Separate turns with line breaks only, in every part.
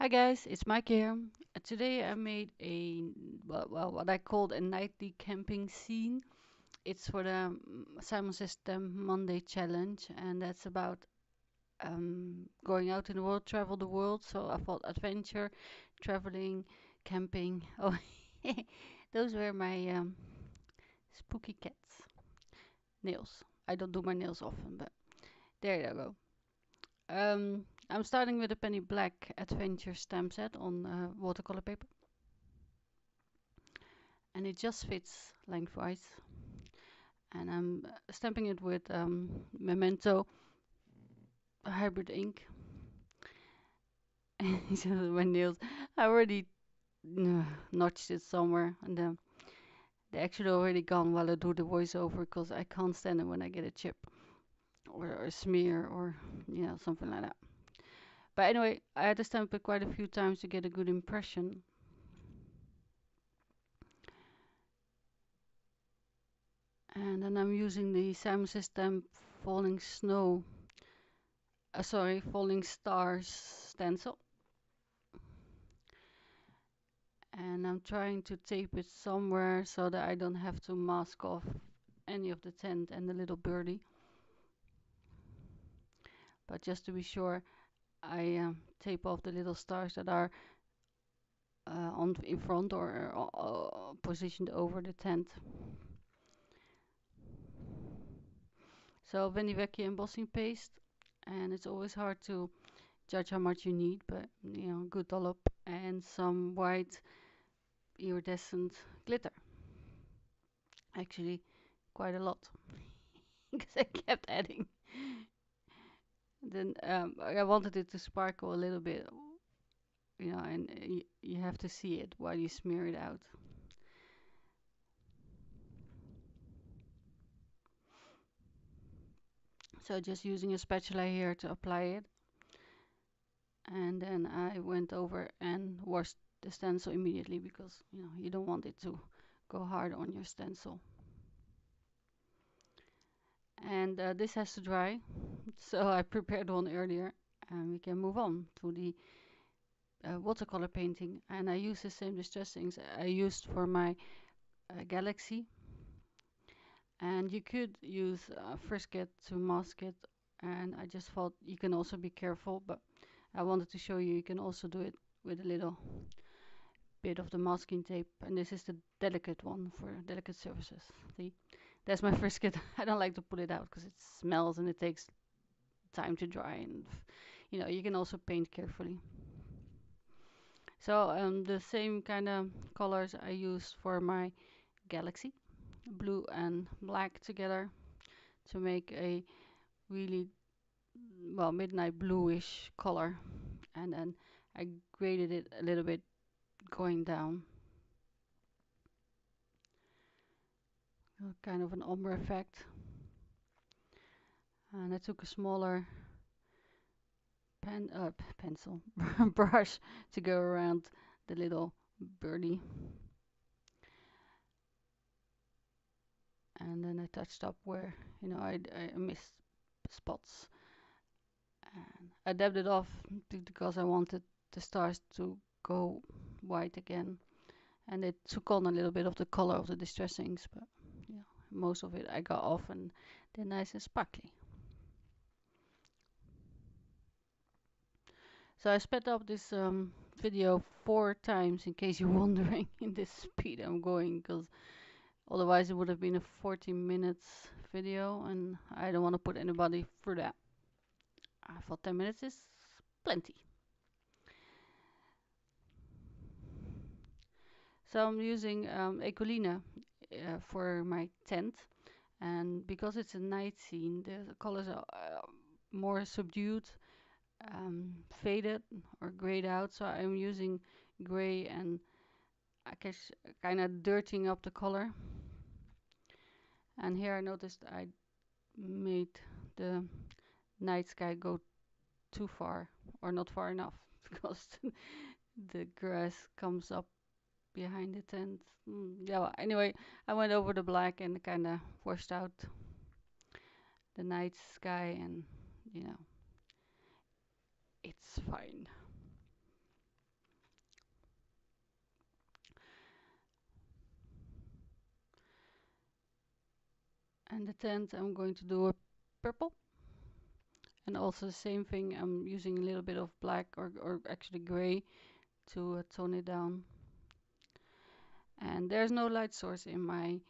Hi guys, it's Mike here. Today I made what I called a nightly camping scene. It's for the Simon System Monday challenge, and that's about going out in the world, travel the world. So I thought adventure, traveling, camping. Oh, those were my spooky cats nails. I don't do my nails often, but there you go. I'm starting with a Penny Black adventure stamp set on watercolor paper, and it just fits lengthwise. And I'm stamping it with Memento hybrid ink. So my nails, I already notched it somewhere, and they're actually already gone while I do the voiceover because I can't stand it when I get a chip or a smear or something like that. But anyway, I had to stamp it quite a few times to get a good impression. And then I'm using the Simon System Falling Snow, sorry, Falling Stars stencil. And I'm trying to tape it somewhere so that I don't have to mask off any of the tent and the little birdie. But just to be sure, I tape off the little stars that are on in front or positioned over the tent. So Vandy Vecchia embossing paste, and it's always hard to judge how much you need, but good dollop and some white iridescent glitter. Actually, quite a lot because I kept adding. Then I wanted it to sparkle a little bit, and you have to see it while you smear it out. So just using a spatula here to apply it, and then I went over and washed the stencil immediately because you don't want it to go hard on your stencil. And this has to dry, so I prepared one earlier, and we can move on to the watercolor painting. And I use the same distress inks I used for my Galaxy. And you could use Frisket to mask it, and I just thought you can also be careful, but I wanted to show you can also do it with a little bit of the masking tape, and this is the delicate one for delicate surfaces. See, that's my Frisket. I don't like to put it out because it smells and it takes time to dry, and you can also paint carefully. So the same kind of colors I used for my Galaxy, blue and black together to make a really midnight bluish color, and then I graded it a little bit going down, kind of an ombre effect. And I took a smaller pencil brush to go around the little birdie, and then I touched up where I missed spots, and I dabbed it off because I wanted the stars to go white again, and it took on a little bit of the color of the distress inks, but most of it I got off, and they're nice and sparkly. So I sped up this video 4 times in case you're wondering in this speed I'm going, because otherwise it would have been a 14 minutes video, and I don't want to put anybody through that. I thought 10 minutes is plenty. So I'm using Ecolina for my tent, and because it's a night scene, the colors are more subdued, faded or grayed out. So I'm using gray and I guess kind of dirtying up the color. And here I noticed I made the night sky go too far or not far enough because the grass comes up behind the tent. Yeah, well, anyway, I went over the black and kind of washed out the night sky, and you know, it's fine. And the tent, I'm going to do a purple. And also the same thing, I'm using a little bit of black or actually gray to tone it down. And there's no light source in my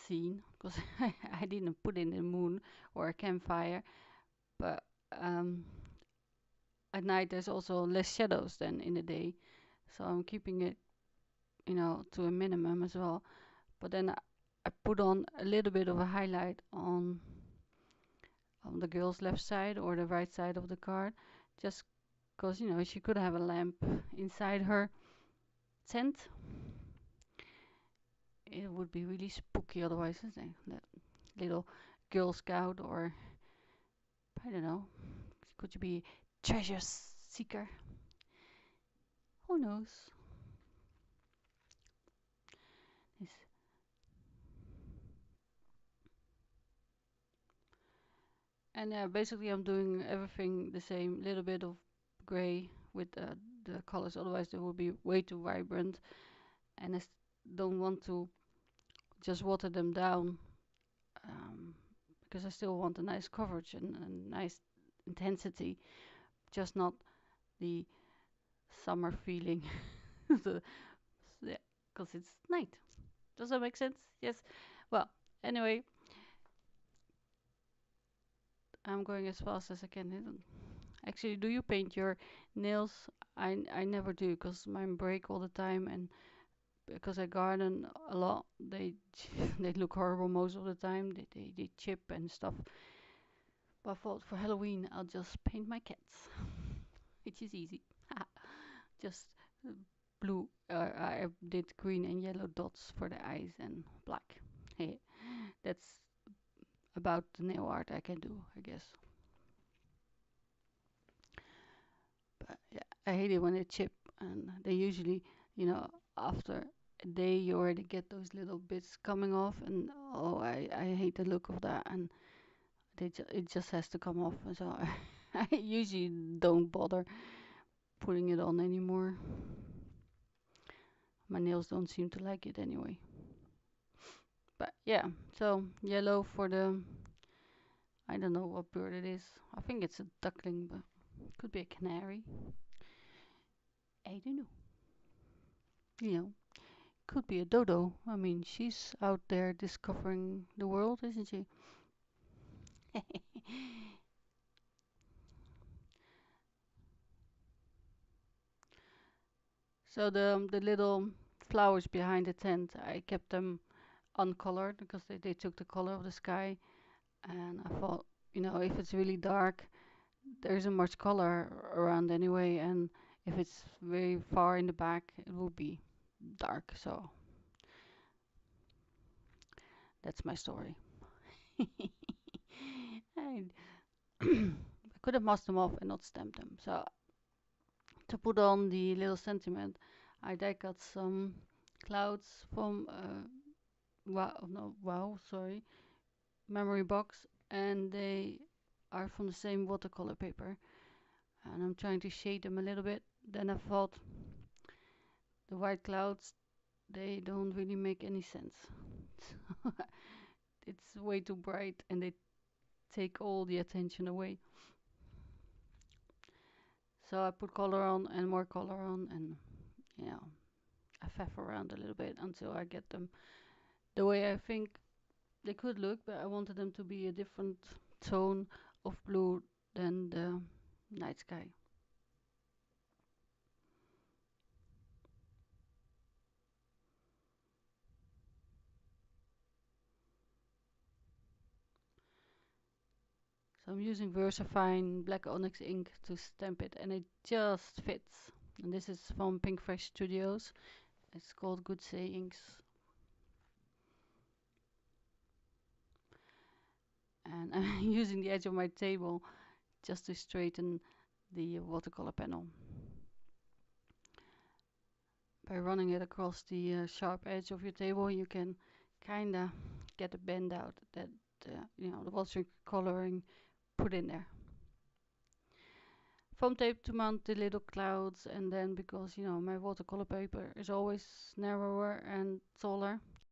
scene because I didn't put in the moon or a campfire. But um, at night there's also less shadows than in the day. So I'm keeping it, to a minimum as well. But then I put on a little bit of a highlight on the girl's left side or the right side of the card, just because she could have a lamp inside her tent. It would be really spooky otherwise, isn't it? That little Girl Scout, or I don't know, could you be treasure seeker? Who knows? Yes. And yeah, basically I'm doing everything the same, little bit of gray with the colors, otherwise they will be way too vibrant. And don't want to just water them down, um, because I still want a nice coverage and a nice intensity, just not the summer feeling. the, yeah, because it's night. Does that make sense? Yes. Well, anyway, I'm going as fast as I can. Actually, do you paint your nails? I never do because mine break all the time, and because I garden a lot, they they look horrible most of the time. They chip and stuff. But I thought for Halloween I'll just paint my cats, which is easy. Just uh, blue. I did green and yellow dots for the eyes and black. Hey, that's about the nail art I can do, I guess. But yeah, I hate it when they chip, and they usually, after a day you already get those little bits coming off, and oh, I hate the look of that, and it just has to come off, and so I usually don't bother putting it on anymore. My nails don't seem to like it anyway. But yeah, so yellow for the, I don't know what bird it is. I think it's a duckling, but could be a canary. I don't know. You know, could be a dodo. I mean, she's out there discovering the world, isn't she? So the little flowers behind the tent, I kept them uncolored because they took the color of the sky, and I thought, if it's really dark, there isn't much color around anyway, and if it's very far in the back, it will be dark. So that's my story. I, I could have masked them off and not stamped them. So to put on the little sentiment, I die cut some clouds from sorry, memory box, and they are from the same watercolor paper. And I'm trying to shade them a little bit. Then I thought the white clouds, they don't really make any sense. It's way too bright and they take all the attention away. So I put color on and more color on, and you know, I faff around a little bit until I get them the way I think they could look, but I wanted them to be a different tone of blue than the night sky. So I'm using VersaFine Black Onyx ink to stamp it, and it just fits. And this is from Pink Fresh Studios. It's called Good Sayings. And I'm using the edge of my table just to straighten the watercolor panel. By running it across the sharp edge of your table, you can kinda get a bend out that the watercoloring put in there. Foam tape to mount the little clouds, and then because my watercolor paper is always narrower and taller,